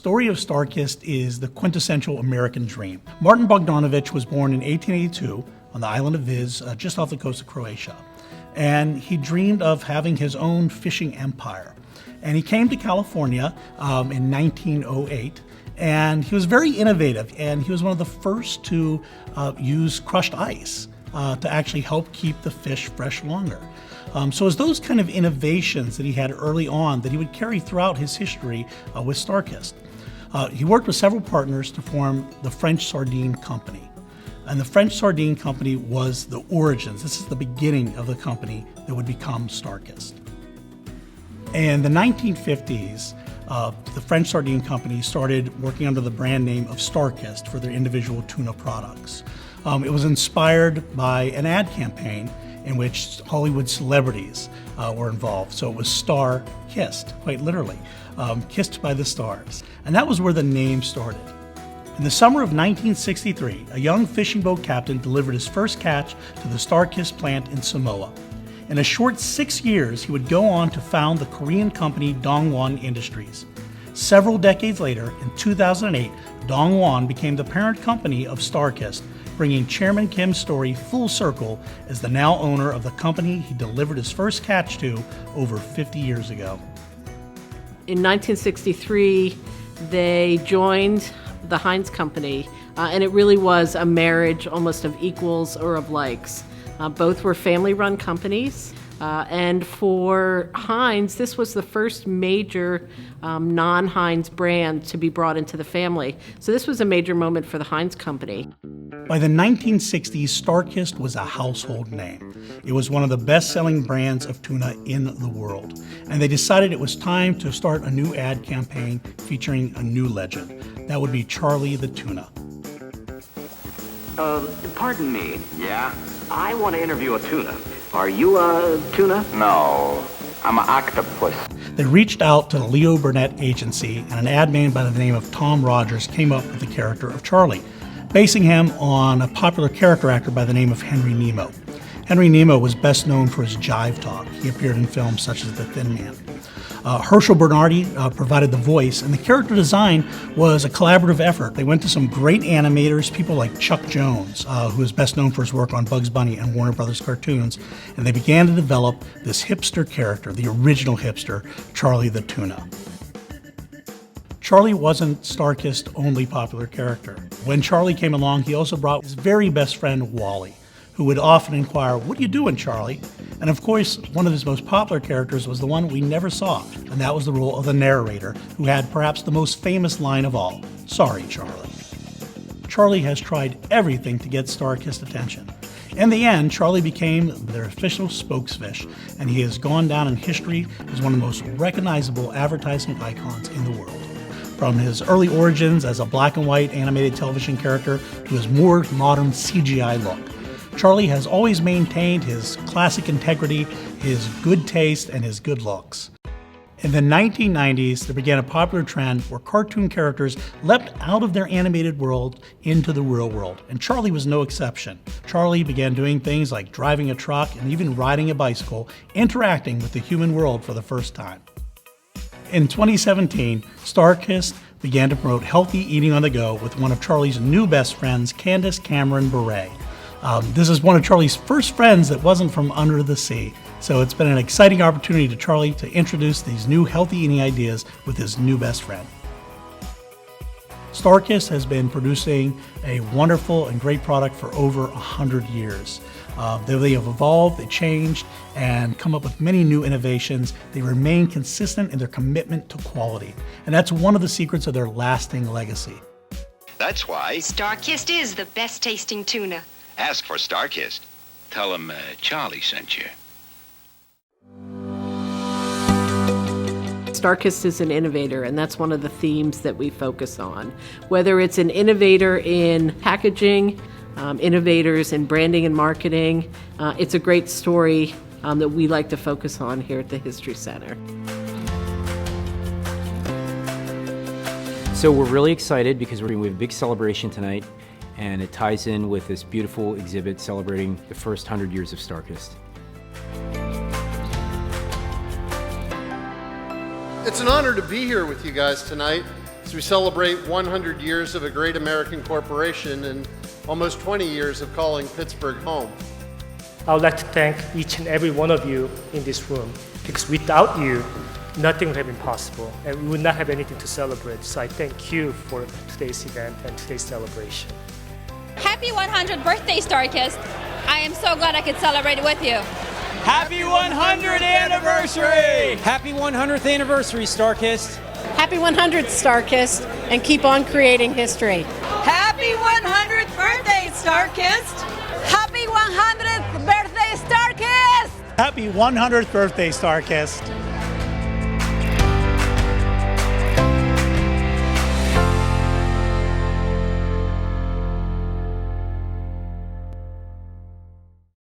story of StarKist is the quintessential American dream. Martin Bogdanovich was born in 1882 on the island of Vis, just off the coast of Croatia. And he dreamed of having his own fishing empire. And he came to California in 1908, and he was very innovative, and he was one of the first to use crushed ice to actually help keep the fish fresh longer. So it's those kind of innovations that he had early on that he would carry throughout his history with StarKist. He worked with several partners to form the French Sardine Company. And the French Sardine Company was the origins. This is the beginning of the company that would become StarKist. In the 1950s, the French Sardine Company started working under the brand name of StarKist for their individual tuna products. It was inspired by an ad campaign in which Hollywood celebrities were involved. So it was StarKist, quite literally, kissed by the stars. And that was where the name started. In the summer of 1963, a young fishing boat captain delivered his first catch to the StarKist plant in Samoa. In a short 6 years, he would go on to found the Korean company Dongwon Industries. Several decades later, in 2008, Dongwon became the parent company of StarKist, bringing Chairman Kim's story full circle as the now owner of the company he delivered his first catch to over 50 years ago. In 1963, they joined the Heinz Company, and it really was a marriage almost of equals or of likes. Both were family-run companies, and for Heinz, this was the first major non-Heinz brand to be brought into the family. So this was a major moment for the Heinz Company. By the 1960s, StarKist was a household name. It was one of the best-selling brands of tuna in the world, and they decided it was time to start a new ad campaign featuring a new legend. That would be Charlie the Tuna. Pardon me. Yeah? I want to interview a tuna. Are you a tuna? No, I'm an octopus. They reached out to the Leo Burnett agency, and an ad man by the name of Tom Rogers came up with the character of Charlie, basing him on a popular character actor by the name of Henry Nemo. Henry Nemo was best known for his jive talk. He appeared in films such as The Thin Man. Herschel Bernardi provided the voice, and the character design was a collaborative effort. They went to some great animators, people like Chuck Jones, who is best known for his work on Bugs Bunny and Warner Brothers cartoons, and they began to develop this hipster character, the original hipster, Charlie the Tuna. Charlie wasn't StarKist's only popular character. When Charlie came along, he also brought his very best friend, Wally, who would often inquire, "What are you doing, Charlie?" And of course, one of his most popular characters was the one we never saw, and that was the role of the narrator, who had perhaps the most famous line of all, "Sorry, Charlie." Charlie has tried everything to get StarKist attention. In the end, Charlie became their official spokesfish, and he has gone down in history as one of the most recognizable advertising icons in the world. From his early origins as a black and white animated television character to his more modern CGI look, Charlie has always maintained his classic integrity, his good taste, and his good looks. In the 1990s, there began a popular trend where cartoon characters leapt out of their animated world into the real world, and Charlie was no exception. Charlie began doing things like driving a truck and even riding a bicycle, interacting with the human world for the first time. In 2017, StarKist began to promote healthy eating on the go with one of Charlie's new best friends, Candace Cameron Bure. This is one of Charlie's first friends that wasn't from under the sea. So it's been an exciting opportunity to Charlie to introduce these new healthy eating ideas with his new best friend. StarKist has been producing a wonderful and great product for over 100 years. They have evolved, they changed, and come up with many new innovations. They remain consistent in their commitment to quality. And that's one of the secrets of their lasting legacy. That's why. StarKist is the best tasting tuna. Ask for StarKist. Tell him Charlie sent you. StarKist is an innovator, and that's one of the themes that we focus on. Whether it's an innovator in packaging, innovators in branding and marketing, it's a great story that we like to focus on here at the History Center. So we're really excited because we have a big celebration tonight, and it ties in with this beautiful exhibit celebrating the first 100 years of StarKist. It's an honor to be here with you guys tonight, as we celebrate 100 years of a great American corporation and almost 20 years of calling Pittsburgh home. I would like to thank each and every one of you in this room, because without you, nothing would have been possible, and we would not have anything to celebrate. So I thank you for today's event and today's celebration. Happy 100th birthday, StarKist. I am so glad I could celebrate with you. Happy 100th anniversary! Happy 100th anniversary, StarKist. Happy 100th, StarKist, and keep on creating history. Happy 100th birthday, StarKist! Happy 100th birthday, StarKist! Happy 100th birthday, StarKist.